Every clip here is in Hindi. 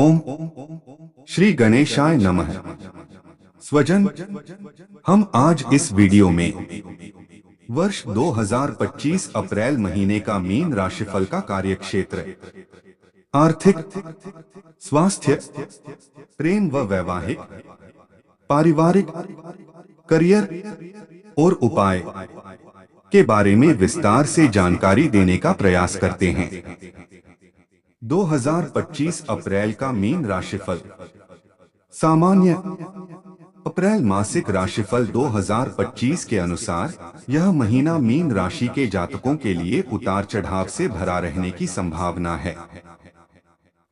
ओम श्री गणेशाय नमः। स्वजन, हम आज इस वीडियो में वर्ष 2025 अप्रैल महीने का मीन राशिफल का कार्यक्षेत्र, आर्थिक, स्वास्थ्य, प्रेम व वैवाहिक, पारिवारिक, करियर और उपाय के बारे में विस्तार से जानकारी देने का प्रयास करते हैं। 2025 अप्रैल का मीन राशिफल। सामान्य अप्रैल मासिक राशिफल 2025 के अनुसार यह महीना मीन राशि के जातकों के लिए उतार चढ़ाव से भरा रहने की संभावना है।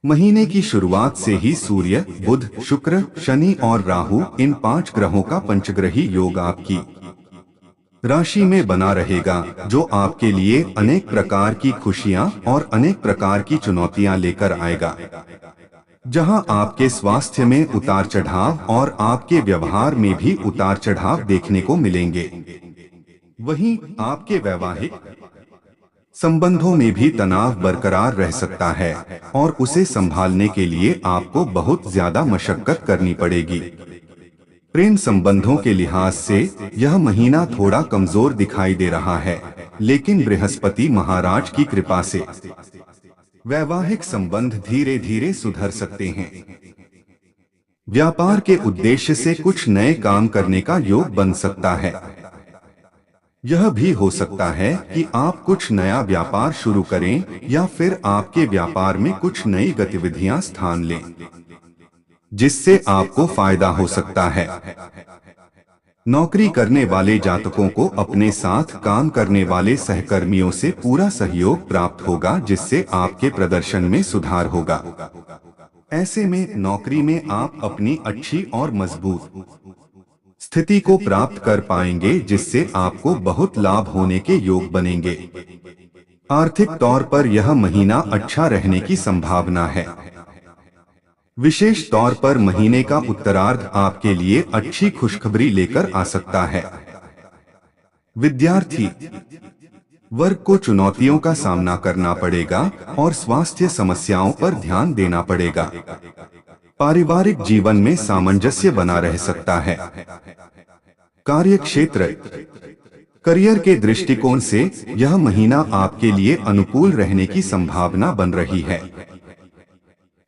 महीने की शुरुआत से ही सूर्य, बुध, शुक्र, शनि और राहु, इन 5 ग्रहों का पंचग्रही योग आपकी राशि में बना रहेगा, जो आपके लिए अनेक प्रकार की खुशियां और अनेक प्रकार की चुनौतियां लेकर आएगा। जहां आपके स्वास्थ्य में उतार चढ़ाव और आपके व्यवहार में भी उतार चढ़ाव देखने को मिलेंगे, वहीं आपके वैवाहिक संबंधों में भी तनाव बरकरार रह सकता है और उसे संभालने के लिए आपको बहुत ज्यादा मशक्कत करनी पड़ेगी। प्रेम संबंधों के लिहाज से यह महीना थोड़ा कमजोर दिखाई दे रहा है, लेकिन बृहस्पति महाराज की कृपा से वैवाहिक संबंध धीरे धीरे सुधर सकते हैं। व्यापार के उद्देश्य से कुछ नए काम करने का योग बन सकता है। यह भी हो सकता है कि आप कुछ नया व्यापार शुरू करें या फिर आपके व्यापार में कुछ नई गतिविधियां स्थान लें, जिससे आपको फायदा हो सकता है। नौकरी करने वाले जातकों को अपने साथ काम करने वाले सहकर्मियों से पूरा सहयोग प्राप्त होगा, जिससे आपके प्रदर्शन में सुधार होगा। ऐसे में नौकरी में आप अपनी अच्छी और मजबूत स्थिति को प्राप्त कर पाएंगे, जिससे आपको बहुत लाभ होने के योग बनेंगे। आर्थिक तौर पर यह महीना अच्छा रहने की संभावना है। विशेष तौर पर महीने का उत्तरार्ध आपके लिए अच्छी खुशखबरी लेकर आ सकता है। विद्यार्थी वर्ग को चुनौतियों का सामना करना पड़ेगा और स्वास्थ्य समस्याओं पर ध्यान देना पड़ेगा। पारिवारिक जीवन में सामंजस्य बना रह सकता है। कार्यक्षेत्र, करियर के दृष्टिकोण से यह महीना आपके लिए अनुकूल रहने की संभावना बन रही है।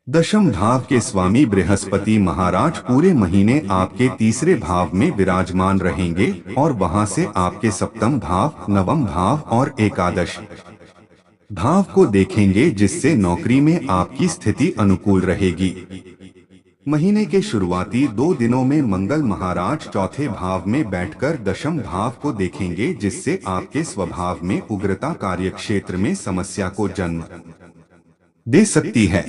दशम भाव के स्वामी बृहस्पति महाराज पूरे महीने आपके तीसरे भाव में विराजमान रहेंगे और वहां से आपके सप्तम भाव, नवम भाव और एकादश भाव को देखेंगे, जिससे नौकरी में आपकी स्थिति अनुकूल रहेगी। महीने के शुरुआती 2 दिनों में मंगल महाराज चौथे भाव में बैठकर दशम भाव को देखेंगे, जिससे आपके स्वभाव में उग्रता कार्यक्षेत्र में समस्या को जन्म दे सकती है।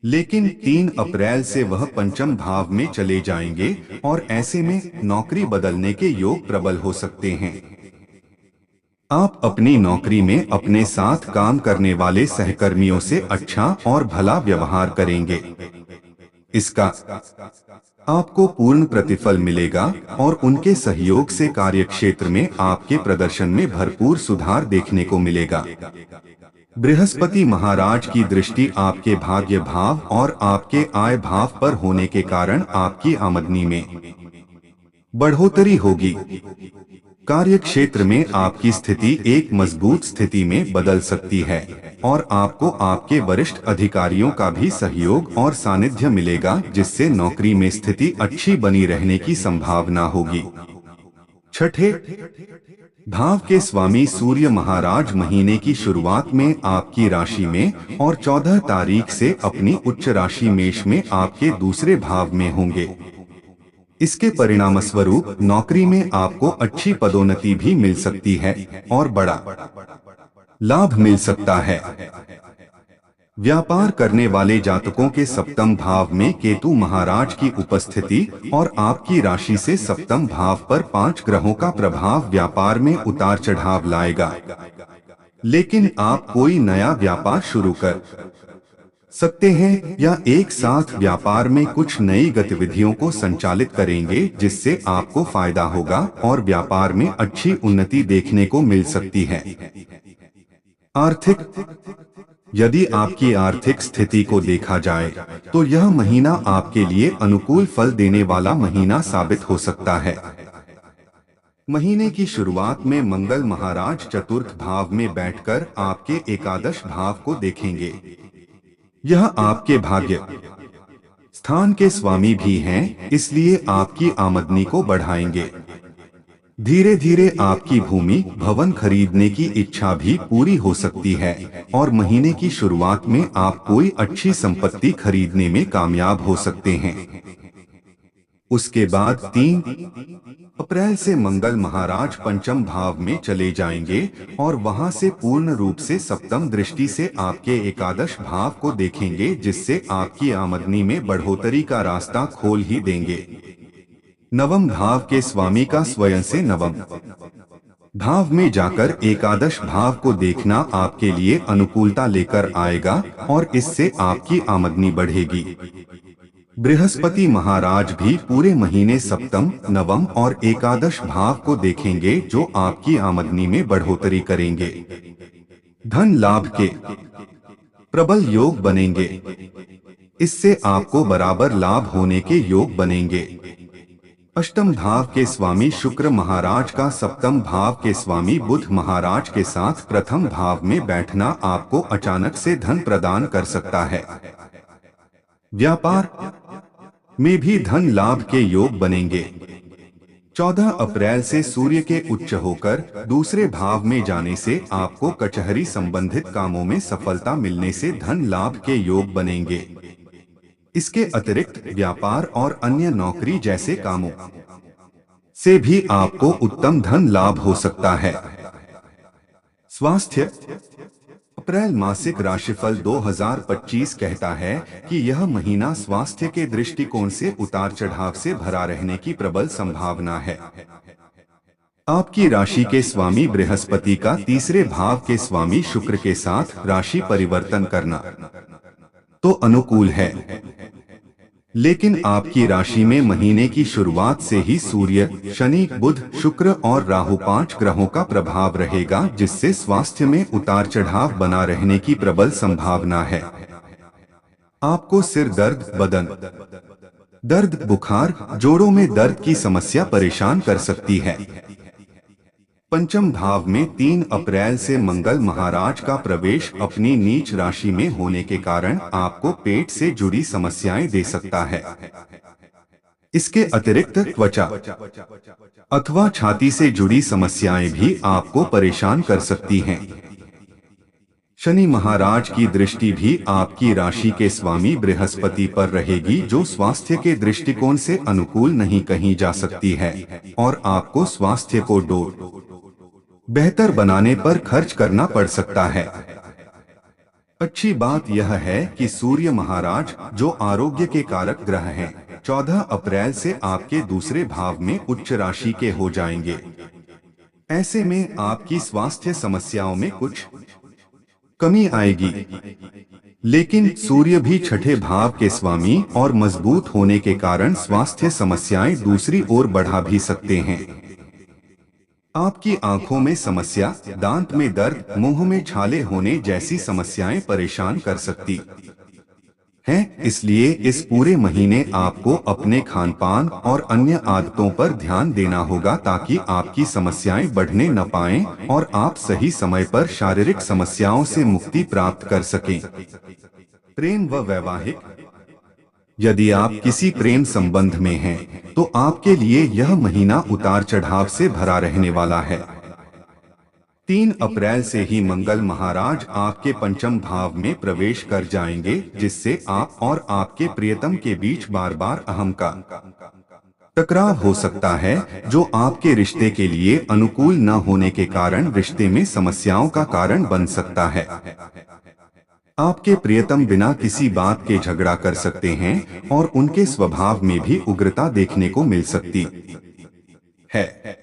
लेकिन 3 अप्रैल से वह पंचम भाव में चले जाएंगे और ऐसे में नौकरी बदलने के योग प्रबल हो सकते हैं। आप अपनी नौकरी में अपने साथ काम करने वाले सहकर्मियों से अच्छा और भला व्यवहार करेंगे। इसका आपको पूर्ण प्रतिफल मिलेगा और उनके सहयोग से कार्यक्षेत्र में आपके प्रदर्शन में भरपूर सुधार देखने को मिलेगा। बृहस्पति महाराज की दृष्टि आपके भाग्य भाव और आपके आय भाव पर होने के कारण आपकी आमदनी में बढ़ोतरी होगी। कार्यक्षेत्र में आपकी स्थिति एक मजबूत स्थिति में बदल सकती है और आपको आपके वरिष्ठ अधिकारियों का भी सहयोग और सानिध्य मिलेगा, जिससे नौकरी में स्थिति अच्छी बनी रहने की संभावना होगी। छठे भाव के स्वामी सूर्य महाराज महीने की शुरुआत में आपकी राशि में और 14 तारीख से अपनी उच्च राशि मेष में आपके दूसरे भाव में होंगे। इसके परिणामस्वरूप नौकरी में आपको अच्छी पदोन्नति भी मिल सकती है और बड़ा लाभ मिल सकता है। व्यापार करने वाले जातकों के सप्तम भाव में केतु महाराज की उपस्थिति और आपकी राशि से सप्तम भाव पर 5 ग्रहों का प्रभाव व्यापार में उतार चढ़ाव लाएगा। लेकिन आप कोई नया व्यापार शुरू कर सकते हैं या एक साथ व्यापार में कुछ नई गतिविधियों को संचालित करेंगे, जिससे आपको फायदा होगा और व्यापार में अच्छी उन्नति देखने को मिल सकती है। आर्थिक यदि आपकी आर्थिक स्थिति को देखा जाए तो यह महीना आपके लिए अनुकूल फल देने वाला महीना साबित हो सकता है। महीने की शुरुआत में मंगल महाराज चतुर्थ भाव में बैठकर आपके एकादश भाव को देखेंगे। यह आपके भाग्य स्थान के स्वामी भी हैं, इसलिए आपकी आमदनी को बढ़ाएंगे। धीरे धीरे आपकी भूमि भवन खरीदने की इच्छा भी पूरी हो सकती है और महीने की शुरुआत में आप कोई अच्छी संपत्ति खरीदने में कामयाब हो सकते हैं। उसके बाद 3 अप्रैल से मंगल महाराज पंचम भाव में चले जाएंगे और वहां से पूर्ण रूप से सप्तम दृष्टि से आपके एकादश भाव को देखेंगे, जिससे आपकी आमदनी में बढ़ोतरी का रास्ता खोल ही देंगे। नवम भाव के स्वामी का स्वयं से नवम भाव में जाकर एकादश भाव को देखना आपके लिए अनुकूलता लेकर आएगा और इससे आपकी आमदनी बढ़ेगी। बृहस्पति महाराज भी पूरे महीने सप्तम, नवम और एकादश भाव को देखेंगे, जो आपकी आमदनी में बढ़ोतरी करेंगे। धन लाभ के प्रबल योग बनेंगे। इससे आपको बराबर लाभ होने के योग बनेंगे। अष्टम भाव के स्वामी शुक्र महाराज का सप्तम भाव के स्वामी बुध महाराज के साथ प्रथम भाव में बैठना आपको अचानक से धन प्रदान कर सकता है। व्यापार में भी धन लाभ के योग बनेंगे। 14 अप्रैल से सूर्य के उच्च होकर दूसरे भाव में जाने से आपको कचहरी संबंधित कामों में सफलता मिलने से धन लाभ के योग बनेंगे। इसके अतिरिक्त व्यापार और अन्य नौकरी जैसे कामों से भी आपको उत्तम धन लाभ हो सकता है। स्वास्थ्य अप्रैल मासिक राशिफल 2025 कहता है कि यह महीना स्वास्थ्य के दृष्टिकोण से उतार चढ़ाव से भरा रहने की प्रबल संभावना है। आपकी राशि के स्वामी बृहस्पति का तीसरे भाव के स्वामी शुक्र के साथ राशि परिवर्तन करना तो अनुकूल है, लेकिन आपकी राशि में महीने की शुरुआत से ही सूर्य, शनि, बुध, शुक्र और राहु 5 ग्रहों का प्रभाव रहेगा, जिससे स्वास्थ्य में उतार चढ़ाव बना रहने की प्रबल संभावना है। आपको सिर दर्द, बदन दर्द, बुखार, जोड़ों में दर्द की समस्या परेशान कर सकती है। पंचम भाव में 3 अप्रैल से मंगल महाराज का प्रवेश अपनी नीच राशि में होने के कारण आपको पेट से जुड़ी समस्याएं दे सकता है। इसके अतिरिक्त त्वचा अथवा छाती से जुड़ी समस्याएं भी आपको परेशान कर सकती हैं। शनि महाराज की दृष्टि भी आपकी राशि के स्वामी बृहस्पति पर रहेगी, जो स्वास्थ्य के दृष्टिकोण से अनुकूल नहीं कही जा सकती है और आपको स्वास्थ्य को बेहतर बनाने पर खर्च करना पड़ सकता है। अच्छी बात यह है कि सूर्य महाराज, जो आरोग्य के कारक ग्रह हैं, 14 अप्रैल से आपके दूसरे भाव में उच्च राशि के हो जाएंगे। ऐसे में आपकी स्वास्थ्य समस्याओं में कुछ कमी आएगी, लेकिन सूर्य भी छठे भाव के स्वामी और मजबूत होने के कारण स्वास्थ्य समस्याएं दूसरी ओर बढ़ा भी सकते हैं। आपकी आंखों में समस्या, दांत में दर्द, मुंह में छाले होने जैसी समस्याएं परेशान कर सकती हैं। इसलिए इस पूरे महीने आपको अपने खानपान और अन्य आदतों पर ध्यान देना होगा, ताकि आपकी समस्याएं बढ़ने न पाएं और आप सही समय पर शारीरिक समस्याओं से मुक्ति प्राप्त कर सकें। प्रेम व वैवाहिक, यदि आप किसी प्रेम संबंध में हैं, तो आपके लिए यह महीना उतार चढ़ाव से भरा रहने वाला है। 3 अप्रैल से ही मंगल महाराज आपके पंचम भाव में प्रवेश कर जाएंगे, जिससे आप और आपके प्रियतम के बीच बार बार अहम का टकराव हो सकता है, जो आपके रिश्ते के लिए अनुकूल न होने के कारण रिश्ते में समस्याओं का कारण बन सकता है। आपके प्रियतम बिना किसी बात के झगड़ा कर सकते हैं और उनके स्वभाव में भी उग्रता देखने को मिल सकती है।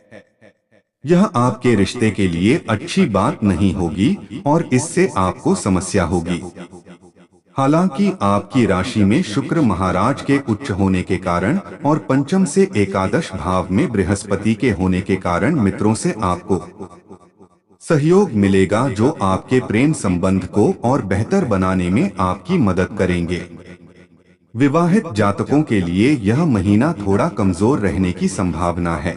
यह आपके रिश्ते के लिए अच्छी बात नहीं होगी और इससे आपको समस्या होगी। हालांकि आपकी राशि में शुक्र महाराज के उच्च होने के कारण और पंचम से एकादश भाव में बृहस्पति के होने के कारण मित्रों से आपको सहयोग मिलेगा जो आपके प्रेम संबंध को और बेहतर बनाने में आपकी मदद करेंगे। विवाहित जातकों के लिए यह महीना थोड़ा कमजोर रहने की संभावना है।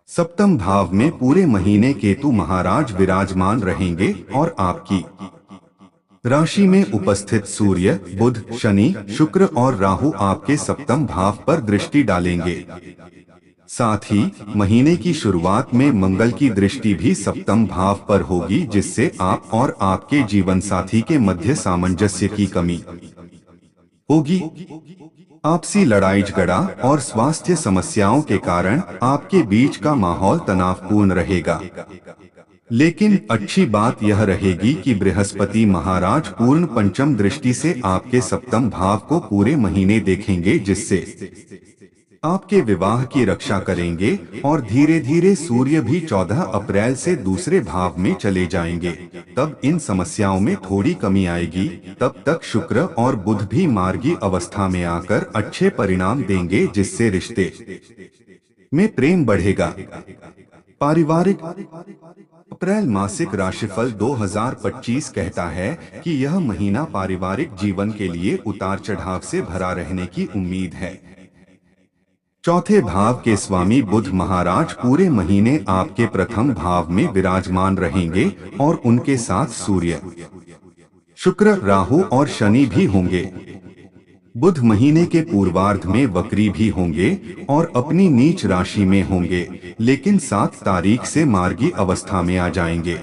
सप्तम भाव में पूरे महीने केतु महाराज विराजमान रहेंगे और आपकी राशि में उपस्थित सूर्य, बुध, शनि, शुक्र और राहु आपके सप्तम भाव पर दृष्टि डालेंगे। साथ ही महीने की शुरुआत में मंगल की दृष्टि भी सप्तम भाव पर होगी, जिससे आप और आपके जीवन साथी के मध्य सामंजस्य की कमी होगी। आपसी लड़ाई झगड़ा और स्वास्थ्य समस्याओं के कारण आपके बीच का माहौल तनावपूर्ण रहेगा। लेकिन अच्छी बात यह रहेगी कि बृहस्पति महाराज पूर्ण पंचम दृष्टि से आपके सप्तम भाव को पूरे महीने देखेंगे, जिससे आपके विवाह की रक्षा करेंगे और धीरे धीरे सूर्य भी 14 अप्रैल से दूसरे भाव में चले जाएंगे। तब इन समस्याओं में थोड़ी कमी आएगी। तब तक शुक्र और बुध भी मार्गी अवस्था में आकर अच्छे परिणाम देंगे, जिससे रिश्ते में प्रेम बढ़ेगा। पारिवारिक अप्रैल मासिक राशिफल 2025 कहता है कि यह महीना पारिवारिक जीवन के लिए उतार चढ़ाव से भरा रहने की उम्मीद है। चौथे भाव के स्वामी बुध महाराज पूरे महीने आपके प्रथम भाव में विराजमान रहेंगे और उनके साथ सूर्य, शुक्र, राहु और शनि भी होंगे। बुध महीने के पूर्वार्ध में वक्री भी होंगे और अपनी नीच राशि में होंगे, लेकिन 7 तारीख से मार्गी अवस्था में आ जाएंगे।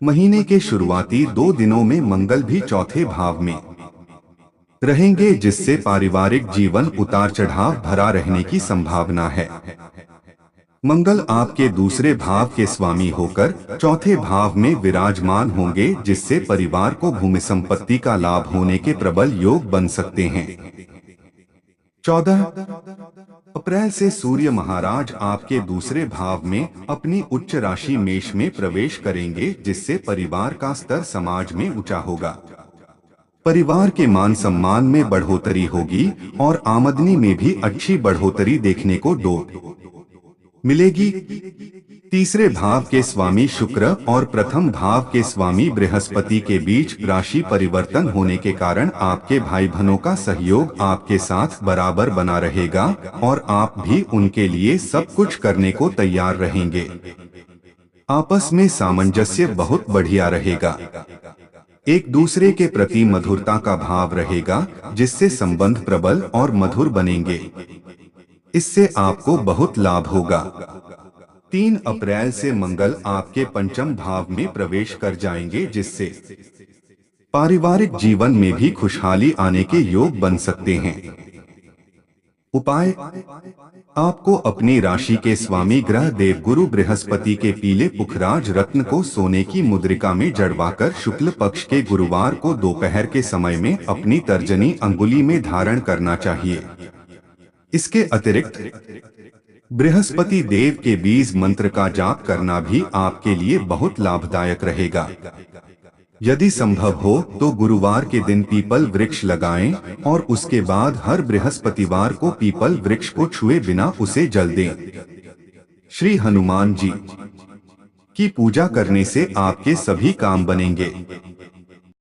महीने के शुरुआती 2 दिनों में मंगल भी चौथे भाव में रहेंगे, जिससे पारिवारिक जीवन उतार चढ़ाव भरा रहने की संभावना है। मंगल आपके दूसरे भाव के स्वामी होकर चौथे भाव में विराजमान होंगे, जिससे परिवार को भूमि संपत्ति का लाभ होने के प्रबल योग बन सकते हैं। 14 अप्रैल से सूर्य महाराज आपके दूसरे भाव में अपनी उच्च राशि मेष में प्रवेश करेंगे, जिससे परिवार का स्तर समाज में ऊंचा होगा। परिवार के मान सम्मान में बढ़ोतरी होगी और आमदनी में भी अच्छी बढ़ोतरी देखने को मिलेगी। तीसरे भाव के स्वामी शुक्र और प्रथम भाव के स्वामी बृहस्पति के बीच राशि परिवर्तन होने के कारण आपके भाई बहनों का सहयोग आपके साथ बराबर बना रहेगा और आप भी उनके लिए सब कुछ करने को तैयार रहेंगे। आपस में सामंजस्य बहुत बढ़िया रहेगा। एक दूसरे के प्रति मधुरता का भाव रहेगा, जिससे संबंध प्रबल और मधुर बनेंगे। इससे आपको बहुत लाभ होगा। 3 अप्रैल से मंगल आपके पंचम भाव में प्रवेश कर जाएंगे, जिससे पारिवारिक जीवन में भी खुशहाली आने के योग बन सकते हैं। उपाय: आपको अपनी राशि के स्वामी ग्रह देव गुरु बृहस्पति के पीले पुखराज रत्न को सोने की मुद्रिका में जड़वाकर शुक्ल पक्ष के गुरुवार को दोपहर के समय में अपनी तर्जनी अंगुली में धारण करना चाहिए। इसके अतिरिक्त बृहस्पति देव के बीज मंत्र का जाप करना भी आपके लिए बहुत लाभदायक रहेगा। यदि संभव हो तो गुरुवार के दिन पीपल वृक्ष लगाएं और उसके बाद हर बृहस्पतिवार को पीपल वृक्ष को छुए बिना उसे जल दें। श्री हनुमान जी की पूजा करने से आपके सभी काम बनेंगे।